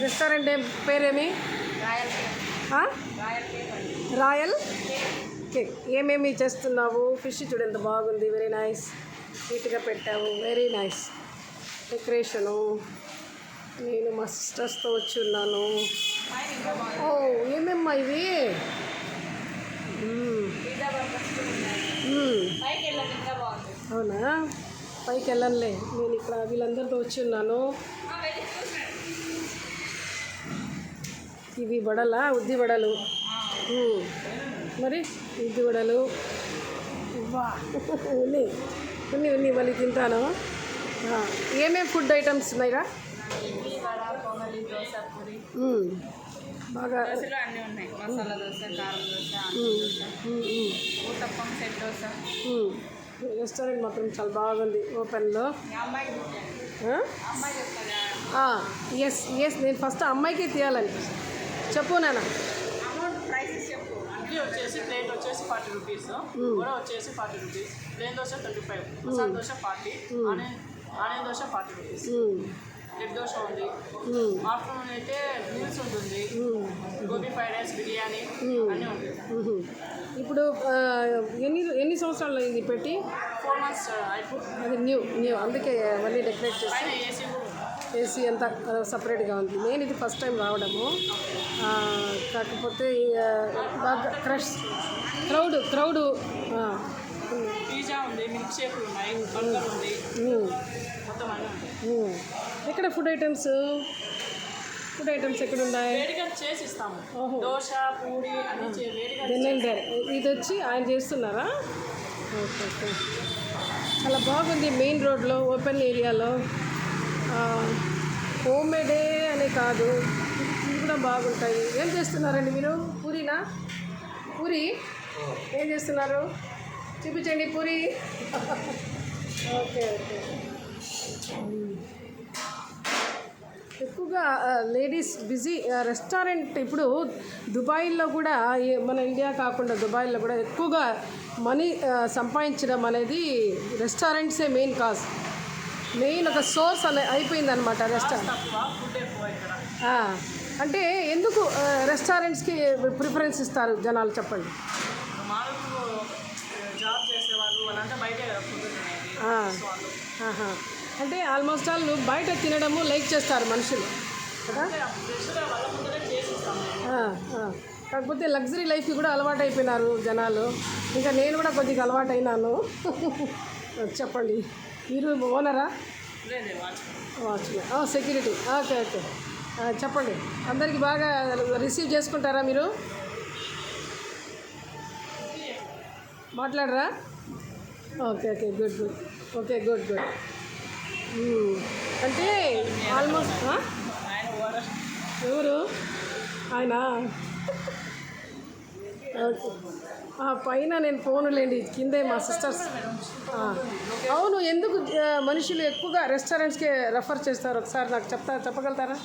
Restaurant పేరేమి? Royal cake. ఏమేమి చేస్తున్నావు? Fish చూడు ఎంత బాగుంది, వెరీ నైస్. నీట్గా పెట్టావు, వెరీ నైస్. డెకరేషను. నేను మా సిస్టర్స్తో వచ్చి ఉన్నాను. ఓ ఏమేమ్మా ఇవి? అవునా, పైకి వెళ్ళనులే. నేను ఇక్కడ వీళ్ళందరితో వచ్చి ఉన్నాను. ఇవి వడలా? ఉద్ది వడలు. మరి ఉద్ది వడలు ఉన్ని ఉన్ని ఉన్ని మళ్ళీ తింటాను. ఏమేమి ఫుడ్ ఐటమ్స్ ఉన్నాయిరా? బాగా అన్నీ ఉన్నాయి. మసాలా దోశ, కారం దోశ, ఊతప్పం, సెట్ దోశ. రెస్టారెంట్ మాత్రం చాలా బాగుంది. ఓపెన్లో. ఎస్ ఎస్, నేను ఫస్ట్ అమ్మాయికే తీయాలని చెప్పు నాన్న. ఇడ్లీ వచ్చేసి ప్లేట్ వచ్చేసి 40 రూపీస్, వడ వచ్చేసి 40 rupees, plain dosa 35, masala dosa 40, onion dosa 40 rupees, egg dosa ఉంది. ఆఫ్టర్నూన్ అయితే మీల్స్ ఉంటుంది, గోబీ ఫ్రైడ్ రైస్, బిర్యానీ అన్నీ ఉంటాయి. ఇప్పుడు ఎన్ని సంవత్సరాలు అయింది పెట్టి? 4 months అయిపోతుంది. అది న్యూ అందుకే మళ్ళీ డెకరేట్ చేసి పైన ఏసీ కూడా ఏసీ అంతా సపరేట్గా ఉంది. నేను ఇది ఫస్ట్ టైం రావడము. కాకపోతే బాగా క్రౌడ్. పిజ్జా ఉంది, మిల్క్ షేక్లు ఉన్నాయి, బర్గర్ ఉంది, మొత్తం అన్నీ ఉంటాయి. ఎక్కడ ఫుడ్ ఐటమ్స్ ఎక్కడ ఉన్నాయి? వేడిగా చేసి ఇస్తాము. దోశ, పూరి అన్నీ వేడిగా. ఇది వచ్చి ఆయన చేస్తున్నారా? Okay okay. చాలా బాగుంది. మెయిన్ రోడ్లో, ఓపెన్ ఏరియాలో. హోమ్ మేడే అనే కాదు, ఇవి కూడా బాగుంటాయి. ఏం చేస్తున్నారండి మీరు? పూరీనా? పూరి ఏం చేస్తున్నారు? చూపించండి పూరి. Okay okay. ఎక్కువగా లేడీస్ బిజీ. రెస్టారెంట్ ఇప్పుడు దుబాయ్లో కూడా, మన ఇండియా కాకుండా దుబాయ్లో కూడా ఎక్కువగా మనీ సంపాదించడం అనేది రెస్టారెంట్సే మెయిన్ కాజ్, మెయిన్ ఒక సోర్స్ అయిపోయిందనమాట రెస్టారెంట్. అంటే ఎందుకు రెస్టారెంట్స్కి ప్రిఫరెన్స్ ఇస్తారు జనాలు చెప్పండి? అంటే ఆల్మోస్ట్ ఆల్ బయట తినడము లైక్ చేస్తారు మనుషులు కదా. కాకపోతే లగ్జరీ లైఫ్కి కూడా అలవాటు అయిపోయినారు జనాలు. ఇంకా నేను కూడా కొద్దిగా అలవాటు అయినాను. చెప్పండి, మీరు ఓనరా? వాచ్మెన్. సెక్యూరిటీ. Okay okay. చెప్పండి, అందరికీ బాగా రిసీవ్ చేసుకుంటారా మీరు? మాట్లాడరా? Okay okay, good. Okay, good. అంటే ఆల్మోస్ట్ ఎవరు ఆయన? ఓకే. పైన నేను ఫోన్లేండి, కిందే మా సిస్టర్స్. అవును, ఎందుకు మనుషులు ఎక్కువగా రెస్టారెంట్స్కి రెఫర్ చేస్తారు? ఒకసారి నాకు చెప్పగలుగుతారా?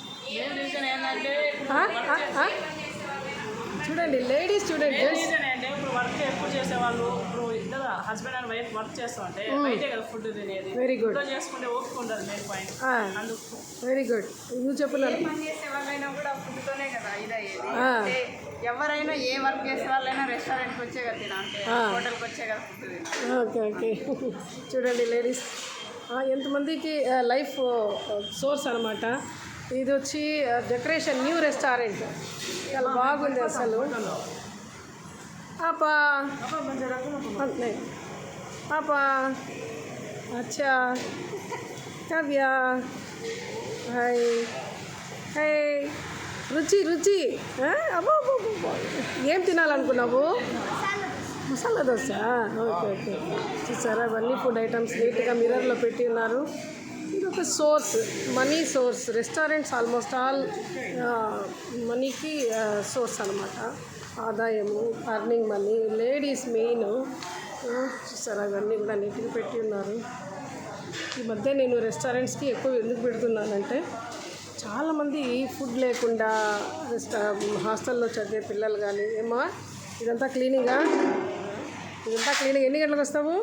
చూడండి లేడీస్, చూడండి జెంట్స్. వర్క్ ఎక్కువ చేసేవాళ్ళు, ఇప్పుడు ఇద్దరు హస్బెండ్ అండ్ వైఫ్ వర్క్ చేస్తూ ఉంటే బయటే కదా ఫుడ్ తినేది. Very good. చేసుకుంటే ఓపిక ఉండదు మెయిన్ పాయింట్. అందుకు వెరీ గుడ్. నువ్వు చెప్పున్నాను. పని చేసే వాళ్ళైనా కూడా ఫుడ్తోనే కదా ఇదయ్యేది. ఎవరైనా ఏ వర్క్ చేసే వాళ్ళైనా రెస్టారెంట్కి వచ్చే కదా తినాలంటే, హోటల్కి వచ్చే కదా ఫుడ్ తినాలి. Okay okay. చూడండి లేడీస్ ఎంతమందికి లైఫ్ సోర్స్ అనమాట. ఇది వచ్చి డెకరేషన్, న్యూ రెస్టారెంట్ చాలా బాగుంది అసలు. పాపా అచ్చా, కావ్య హాయ్ హాయ్. రుచి అబ్బో ఏం తినాలనుకున్నావు? మసాలా దోశ. Okay okay. చూసారా, అవన్నీ ఫుడ్ ఐటమ్స్ నీట్గా మిర్రర్లో పెట్టి ఉన్నారు. ఇది ఒక source, money source. Restaurants almost all మనీకి సోర్స్ అనమాట, ఆదాయము, అర్నింగ్ మనీ. Ladies main. చూసారా, అవన్నీ కూడా నీట్గా పెట్టి ఉన్నారు. ఈ మధ్య నేను రెస్టారెంట్స్కి ఎక్కువ ఎందుకు పెడుతున్నానంటే, చాలామంది ఫుడ్ లేకుండా హాస్టల్లో చదివే పిల్లలు కానీ. ఏమో ఇదంతా క్లీనింగా? ఎన్ని గంటలకు వస్తావు?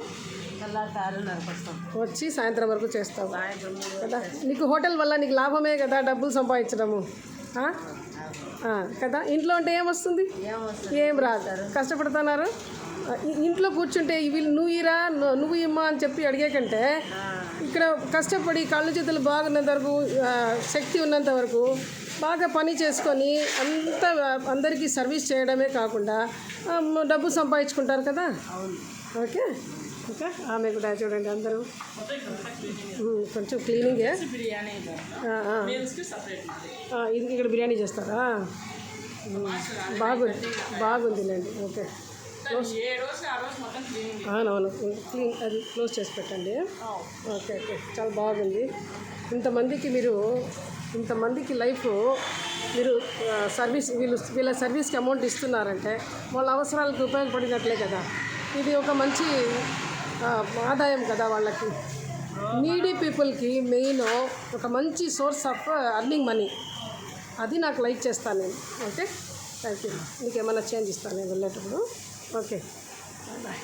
వచ్చి సాయంత్రం వరకు చేస్తావు కదా. నీకు హోటల్ వల్ల నీకు లాభమే కదా డబ్బులు సంపాదించడము, కదా. ఇంట్లో ఉంటే ఏమొస్తుంది? ఏం రాదు. కష్టపడుతున్నారు. ఇంట్లో కూర్చుంటే వీళ్ళు నువ్వు ఇమ్మా అని చెప్పి అడిగే కంటే ఇక్కడ కష్టపడి కాళ్ళు చేతులు బాగున్నంత వరకు, శక్తి ఉన్నంత వరకు బాగా పని చేసుకొని అందరికీ సర్వీస్ చేయడమే కాకుండా డబ్బు సంపాదించుకుంటారు కదా. ఓకే. ఓకే. ఆమె కూడా చూడండి అందరూ కొంచెం క్లీనింగే. ఇది ఇక్కడ బిర్యానీ చేస్తారా? బాగుందిలేండి. ఓకే. అవునవును, క్లీన్ అది క్లోజ్ చేసి పెట్టండి. ఓకే. ఓకే, చాలా బాగుంది. ఇంతమందికి లైఫ్ మీరు వీళ్ళ సర్వీస్కి అమౌంట్ ఇస్తున్నారంటే వాళ్ళ అవసరాలకు ఉపయోగపడినట్లే కదా. ఇది ఒక మంచి ఆదాయం కదా వాళ్ళకి. నీడీ పీపుల్కి మెయిన్ ఒక మంచి సోర్స్ ఆఫ్ అర్నింగ్ మనీ. అది నాకు లైక్ చేస్తాను నేను. Okay, thank you. నీకేమైనా చేంజ్ ఇస్తాను నేను వెళ్ళేటప్పుడు. Okay, bye.